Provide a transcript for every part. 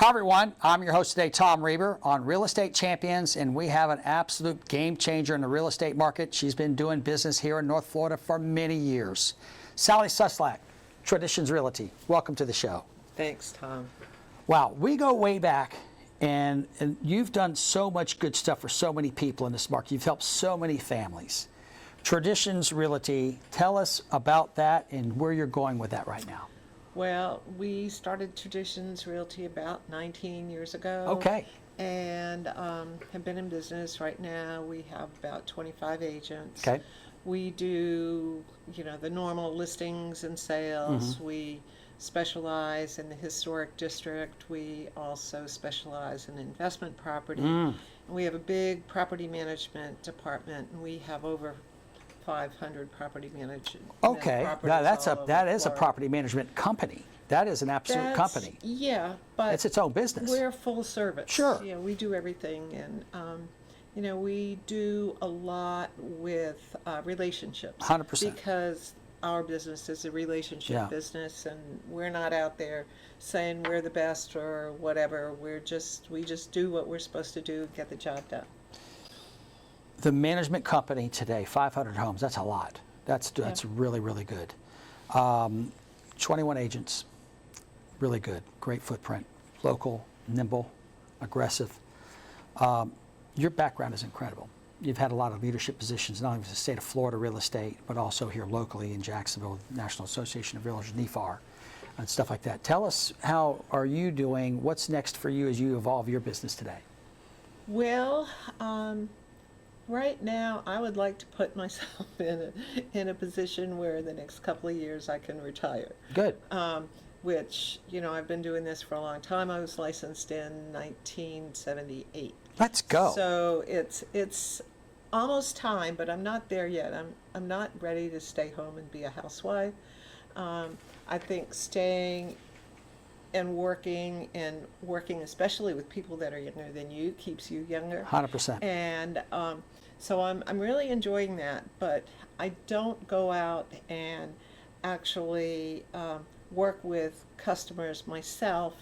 Hi everyone, I'm your host today, Tom Reber on Real Estate Champions, and we have an absolute game changer in the real estate market. She's been doing business here in North Florida for many years. Sally Suslak, Traditions Realty. Welcome to the show. Thanks, Tom. Wow, we go way back, and you've done so much good stuff for so many people in this market. You've helped so many families. Traditions Realty, tell us about that and where you're going with that right now. Well, we started Traditions Realty about 19 years ago. Okay. And have been in business right now. We have about 25 agents. Okay. We do, the normal listings and sales. Mm-hmm. We specialize in the historic district. We also specialize in investment property. And we have a big property management department, and we have over 500 property management. Okay, that is a property management company. That is an absolute company. Yeah, but it's its own business. We're full service. Sure. Yeah, we do everything, and we do a lot with relationships. 100%. Because our business is a relationship business, and we're not out there saying we're the best or whatever. We just do what we're supposed to do, get the job done. The management company today, 500 homes, that's a lot. That's really, really good. 21 agents, really good, great footprint, local, nimble, aggressive. Your background is incredible. You've had a lot of leadership positions, not only in the state of Florida real estate, but also here locally in Jacksonville, National Association of Realtors, NEFAR, and stuff like that. Tell us, how are you doing? What's next for you as you evolve your business today? Well, right now, I would like to put myself in a position where the next couple of years I can retire. Good. Which, I've been doing this for a long time. I was licensed in 1978. Let's go. So it's almost time, but I'm not there yet. I'm not ready to stay home and be a housewife. I think staying and working especially with people that are younger than you keeps you younger. 100%. And so I'm really enjoying that, but I don't go out and actually work with with myself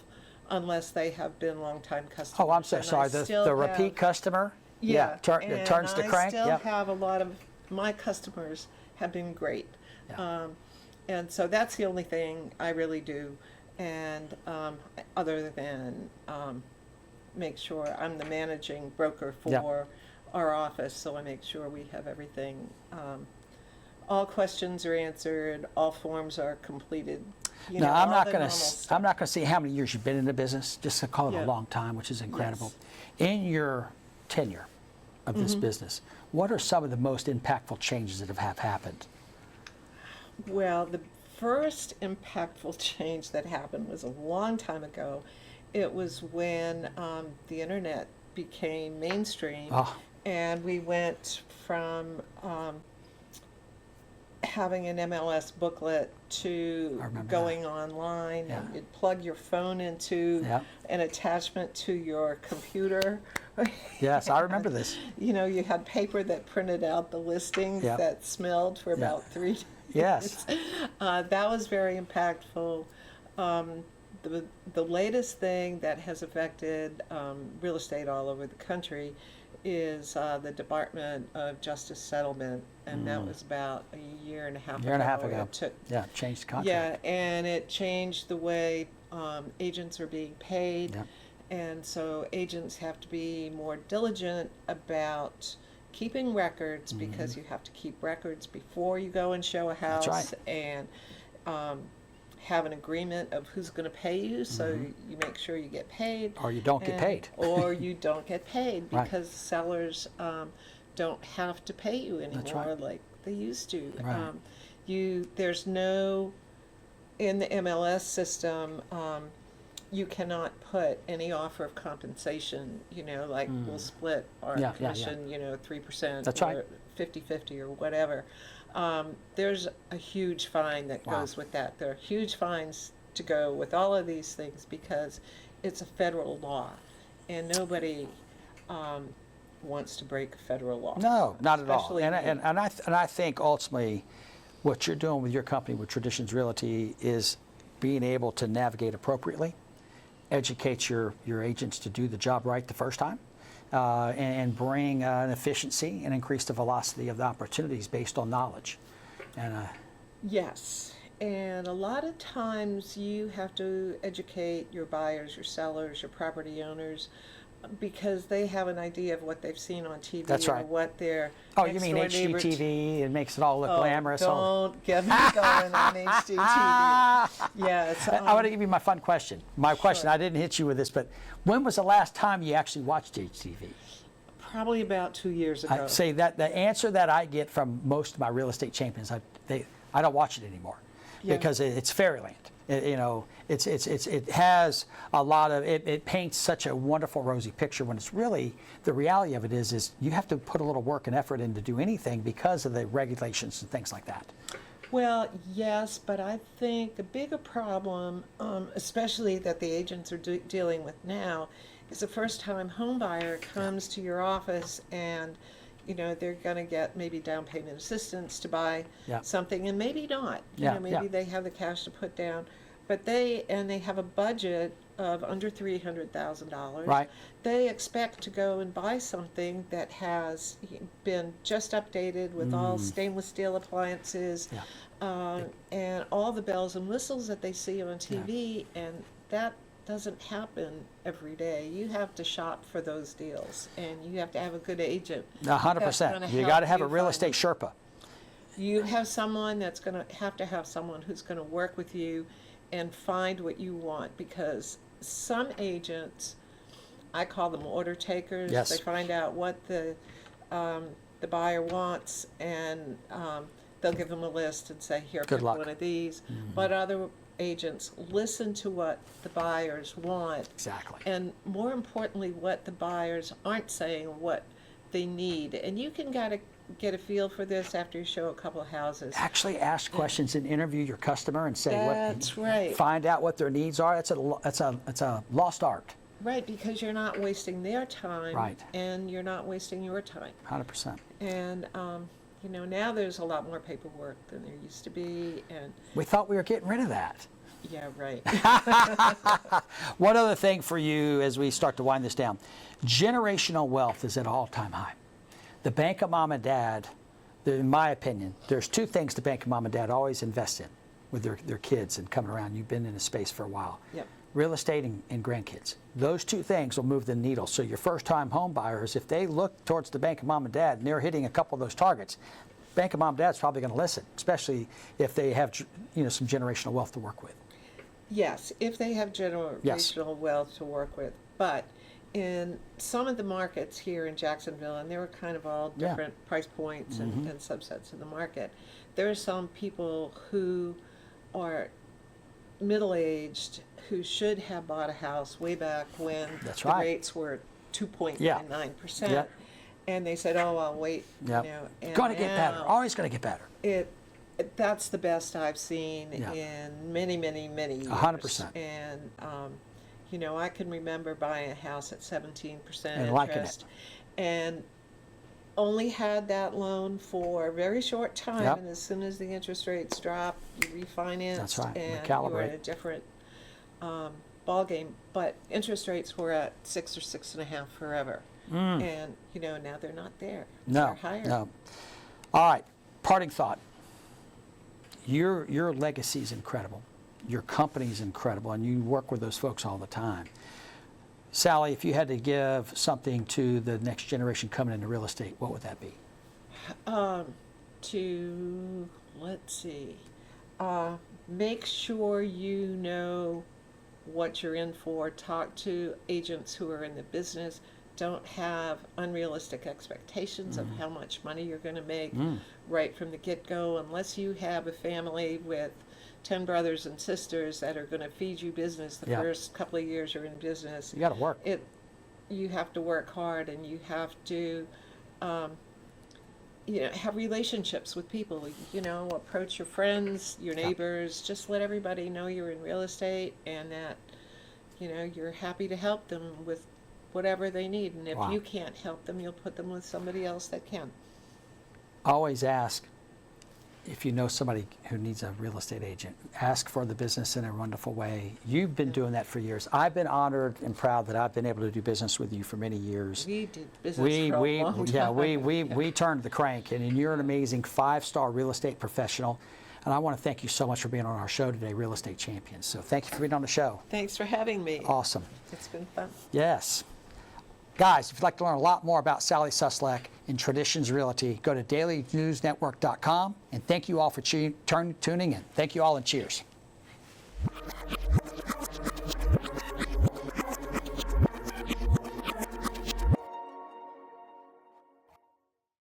unless they have been long-time customers. Oh, I'm so sorry. The repeat customer? Yeah. It turns the crank? I still have a lot of my customers have been great. Yeah. And so that's the only thing I really do. And other than make sure I'm the managing broker for our office, so I make sure we have everything. All questions are answered, all forms are completed. No, I'm not going to see how many years you've been in the business, just to call it a long time, which is incredible. Yes. In your tenure of this business, what are some of the most impactful changes that have happened? Well, the first impactful change that happened was a long time ago. It was when the internet became mainstream, and we went from having an MLS booklet to going online. And you'd plug your phone into an attachment to your computer. Yes, I remember this. You had paper that printed out the listings that smelled for about 3 days. Yes. That was very impactful. The latest thing that has affected real estate all over the country is the Department of Justice settlement, and that was about a year and a half ago. Changed the contract. Yeah, and it changed the way agents are being paid. Yeah. And so agents have to be more diligent about keeping records, because you have to keep records before you go and show a house. That's right. And have an agreement of who's going to pay you, so you make sure you get paid. Or you don't get paid. Or you don't get paid, because sellers don't have to pay you anymore like they used to. Right. There's no, in the MLS system, you cannot put any offer of compensation, like we'll split our commission, 3%. That's or 50-50 or whatever. There's a huge fine that goes with that. There are huge fines to go with all of these things because it's a federal law, and nobody wants to break a federal law. No, not at all. And I think ultimately what you're doing with your company, with Traditions Realty, is being able to navigate appropriately educate your agents to do the job right the first time, and bring an efficiency and increase the velocity of the opportunities based on knowledge. And Yes, and a lot of times you have to educate your buyers, your sellers, your property owners, because they have an idea of what they've seen on TV. That's right. Or what their oh, you mean HGTV? It makes it all look glamorous. Don't get me going on HGTV. Yes. I want to give you my fun question. My question, Sure. I didn't hit you with this, but when was the last time you actually watched HGTV? Probably about 2 years ago. I say that the answer that I get from most of my real estate champions, I don't watch it anymore, Yeah. because it's fairyland. It has a lot of it paints such a wonderful rosy picture, when it's really the reality of it is you have to put a little work and effort in to do anything because of the regulations and things like that. Well, yes, but I think the bigger problem, especially that the agents are dealing with now, is a first-time home buyer comes to your office and, they're going to get maybe down payment assistance to buy Yeah. something, and maybe not. Maybe Yeah. they have the cash to put down, but they have a budget of under $300,000. Right. They expect to go and buy something that has been just updated with all stainless steel appliances, and all the bells and whistles that they see on TV, and that doesn't happen every day. You have to shop for those deals, and you have to have a good agent. 100%. You got to have a real estate Sherpa. You have someone that's going to have someone who's going to work with you and find what you want, because some agents, I call them order takers. Yes. They find out what the buyer wants, and they'll give them a list and say, here, Good pick luck. one of these. But other agents listen to what the buyers want, Exactly. and more importantly, what the buyers aren't saying, what they need. And you can get a feel for this after you show a couple of houses. Actually ask questions and interview your customer and say That's right. Find out what their needs are. It's a lost art. Right, because you're not wasting their time, Right. and you're not wasting your time. 100%. And now there's a lot more paperwork than there used to be, and We thought we were getting rid of that. yeah, right. One other thing for you as we start to wind this down. Generational wealth is at an all-time high. The bank of mom and dad, in my opinion, there's two things the bank of mom and dad always invest in with their kids and coming around. You've been in the space for a while. Yep. Real estate and grandkids. Those two things will move the needle. So your first-time home buyers, if they look towards the bank of mom and dad and they're hitting a couple of those targets, bank of mom and dad's probably going to listen, especially if they have some generational wealth to work with. Yes, if they have generational Yes. wealth to work with. But in some of the markets here in Jacksonville, and there are kind of all Yeah. different price points and subsets of the market, there are some people who are middle-aged who should have bought a house way back when That's the right. rates were 2.99%. Yeah. And they said, oh, I'll wait. Yep. And Going to get better. now Always going to get better. that's the best I've seen Yeah. in many, many, many years. 100%. And, I can remember buying a house at 17% And liking it. interest. And only had that loan for a very short time. Yep. And as soon as the interest rates dropped, you refinanced. That's right. And you were in Recalibrate. a different ball game. But interest rates were at 6 or 6.5 forever. And, now they're not there. No, They're higher. no. All right, parting thought. Your legacy is incredible. Your company is incredible, and you work with those folks all the time. Sally, if you had to give something to the next generation coming into real estate, what would that be? Let's see, make sure you know what you're in for. Talk to agents who are in the business. Don't have unrealistic expectations of how much money you're going to make right from the get-go, unless you have a family with 10 brothers and sisters that are going to feed you business the Yeah. first couple of years you're in business. You got to work. You have to work hard, and you have to have relationships with people. Approach your friends, your neighbors. Just let everybody know you're in real estate, and that you're happy to help them with whatever they need. And if Wow. you can't help them, you'll put them with somebody else that can. Always ask, if you know somebody who needs a real estate agent, ask for the business in a wonderful way. You've been doing that for years. I've been honored and proud that I've been able to do business with you for many years. We did business for a long time. We turned the crank, and you're an amazing 5-star real estate professional. And I want to thank you so much for being on our show today, Real Estate Champions. So thank you for being on the show. Thanks for having me. Awesome. It's been fun. Yes. Guys, if you'd like to learn a lot more about Sally Suslak in Traditions Realty, go to dailynewsnetwork.com. And thank you all for tuning in. Thank you all, and cheers.